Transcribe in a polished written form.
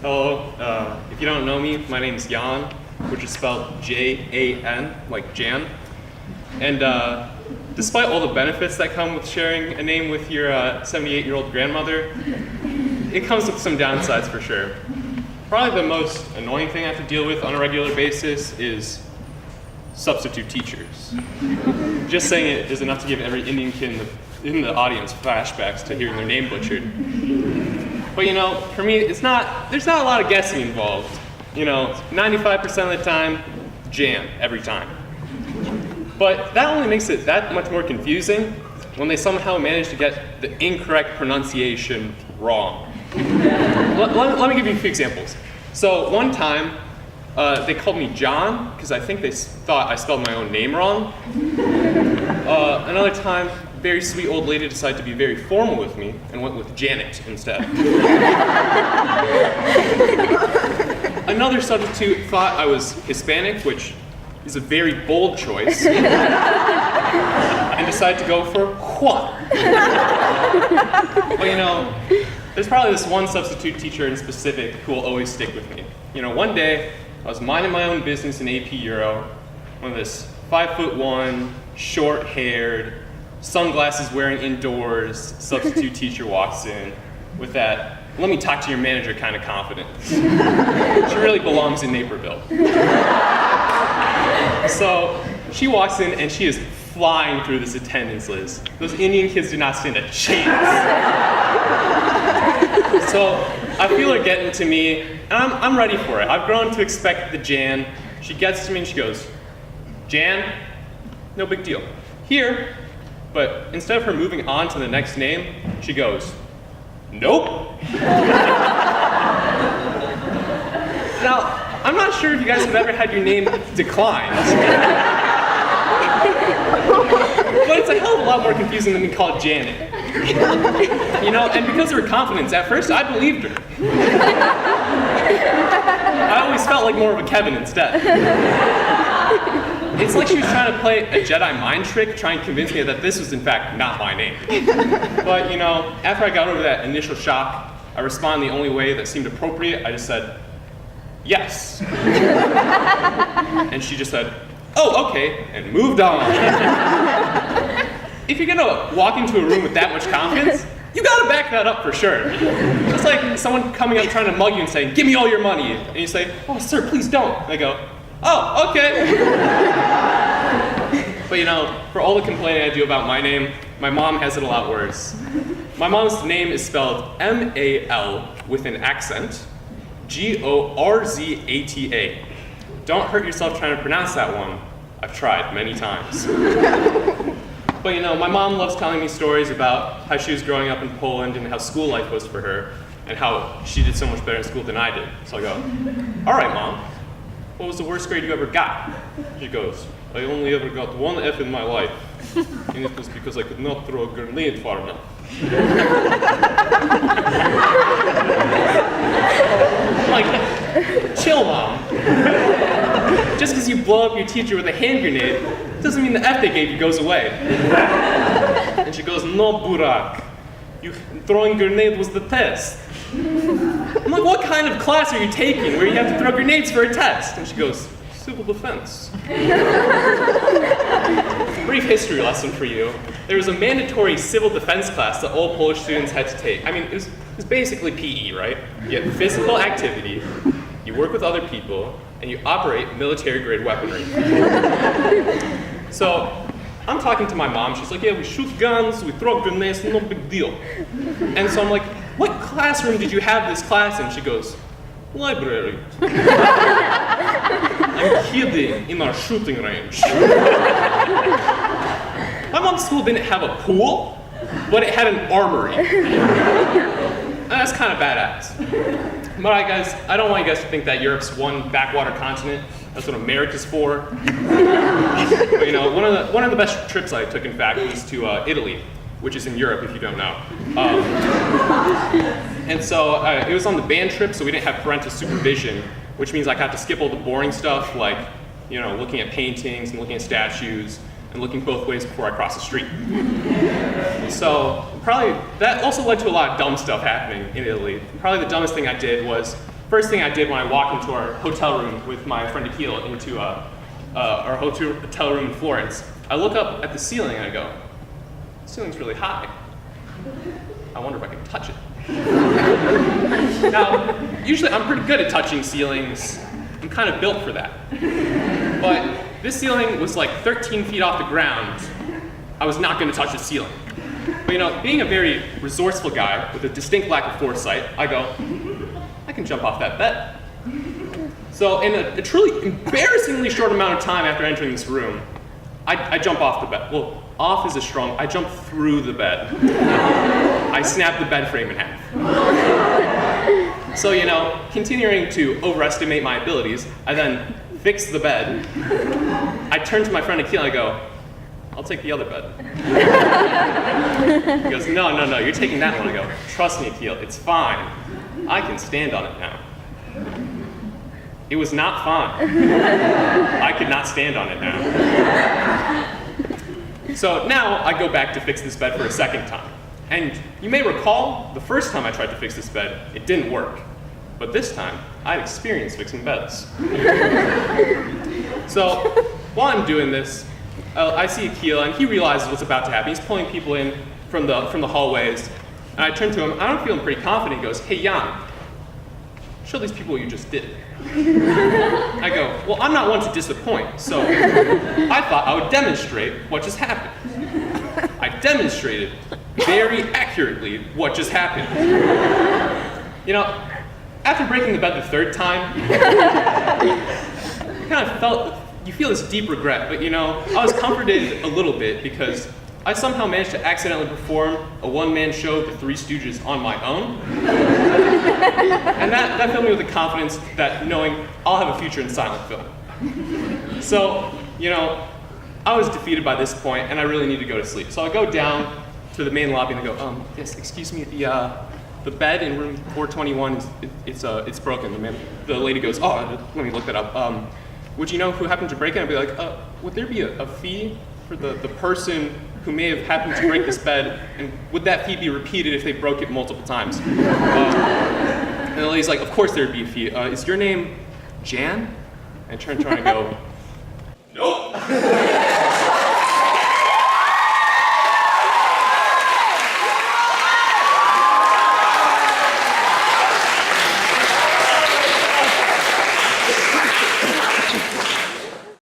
Hello, if you don't know me, my name is Jan, which is spelled J-A-N, like Jan. And despite all the benefits that come with sharing a name with your 78-year-old grandmother, it comes with some downsides for sure. Probably the most annoying thing I have to deal with on a regular basis is substitute teachers. Just saying it is enough to give every Indian kid in the audience flashbacks to hearing their name butchered. But you know, for me, there's not a lot of guessing involved. You know, 95% of the time, Jan, every time. But that only makes it that much more confusing when they somehow manage to get the incorrect pronunciation wrong. Let me give you a few examples. So one time, they called me John because I think they thought I spelled my own name wrong. Another time, a very sweet old lady decided to be very formal with me and went with Janet instead. Another substitute thought I was Hispanic, which is a very bold choice, and decided to go for Juan. But you know, there's probably this one substitute teacher in specific who will always stick with me. You know, one day, I was minding my own business in AP Euro when this 5'1", short-haired, sunglasses wearing indoors substitute teacher walks in with that "let me talk to your manager" kind of confidence. She really belongs in Naperville. So she walks in and she is flying through this attendance list. Those Indian kids do not stand a chance. So I feel her getting to me, and I'm ready for it. I've grown to expect the Jan. She gets to me and she goes, "Jan, no big deal. Here." But instead of her moving on to the next name, she goes, "Nope." Now, I'm not sure if you guys have ever had your name declined. But it's a hell of a lot more confusing than being called Janet. You know, and because of her confidence, at first I believed her. I always felt like more of a Kevin instead. It's like she was trying to play a Jedi mind trick, trying to convince me that this was in fact not my name. But you know, after I got over that initial shock, I responded the only way that seemed appropriate. I just said, "Yes." And she just said, "Oh, okay," and moved on. If you're gonna walk into a room with that much confidence, you gotta back that up for sure. It's like someone coming up trying to mug you and saying, "Give me all your money." And you say, "Oh, sir, please don't." And they go, "Oh, okay." But you know, for all the complaining I do about my name, my mom has it a lot worse. My mom's name is spelled M-A-L with an accent, G-O-R-Z-A-T-A. Don't hurt yourself trying to pronounce that one. I've tried many times. But you know, my mom loves telling me stories about how she was growing up in Poland and how school life was for her, and how she did so much better in school than I did. So I go, "All right, Mom, what was the worst grade you ever got?" She goes, "I only ever got one F in my life, and it was because I could not throw a grenade far enough." Like, chill, Mom. Just because you blow up your teacher with a hand grenade doesn't mean the F they gave you goes away. And she goes, "No, Burak, throwing grenade was the test." I'm like, "What kind of class are you taking where you have to throw grenades for a test?" And she goes, "Civil defense." Brief history lesson for you. There was a mandatory civil defense class that all Polish students had to take. I mean, it was basically PE, right? You have physical activity, you work with other people, and you operate military-grade weaponry. So I'm talking to my mom. She's like, "Yeah, we shoot guns, we throw grenades, no big deal." And so I'm like, "What classroom did you have this class in?" She goes, "Library." I'm kidding, in our shooting range. My mom's school didn't have a pool, but it had an armory. And that's kind of badass. But alright guys, I don't want you guys to think that Europe's one backwater continent. That's what America's for. But you know, one of the best trips I took, in fact, was to Italy, which is in Europe if you don't know. And so it was on the band trip, so we didn't have parental supervision, which means I got to skip all the boring stuff like, you know, looking at paintings and looking at statues and looking both ways before I cross the street. So probably that also led to a lot of dumb stuff happening in Italy. Probably the dumbest thing I did was first thing I did when I walked into our hotel room with my friend Akil into our hotel room in Florence, I look up at the ceiling and I go, the ceiling's really high. I wonder if I can touch it. Now, usually I'm pretty good at touching ceilings. I'm kind of built for that. But this ceiling was like 13 feet off the ground. I was not going to touch the ceiling. But being a very resourceful guy with a distinct lack of foresight, I go, I can jump off that bed. So in a truly embarrassingly short amount of time after entering this room, I jump off the bed. Well, off is a strong, I jump through the bed. I snap the bed frame in half. So, continuing to overestimate my abilities, I then fix the bed. I turn to my friend Akil and I go, I'll take the other bed. He goes, no, you're taking that one. I go, trust me, Akil, it's fine. I can stand on it now. It was not fine. I could not stand on it now. So now I go back to fix this bed for a second time. And you may recall, the first time I tried to fix this bed, it didn't work. But this time, I had experience fixing beds. So while I'm doing this, I see Akil, and he realizes what's about to happen. He's pulling people in from the hallways. And I turn to him, I'm feeling pretty confident. He goes, hey, Jan, show these people what you just did. I go, well, I'm not one to disappoint, so I thought I would demonstrate what just happened. I demonstrated very accurately what just happened. After breaking the bed the third time, you feel this deep regret, but I was comforted a little bit because I somehow managed to accidentally perform a one-man show of the Three Stooges on my own. And that filled me with the confidence that knowing I'll have a future in silent film. So, I was defeated by this point and I really need to go to sleep. So I go down to the main lobby and I go, yes, excuse me, the bed in room 421, it's broken. The lady goes, oh, let me look that up. Would you know who happened to break it? I'd be like, would there be a fee for the person who may have happened to break this bed, and would that fee be repeated if they broke it multiple times? And the lady's like, of course there'd be a fee. Is your name Jan? And I turn to her and I go, nope.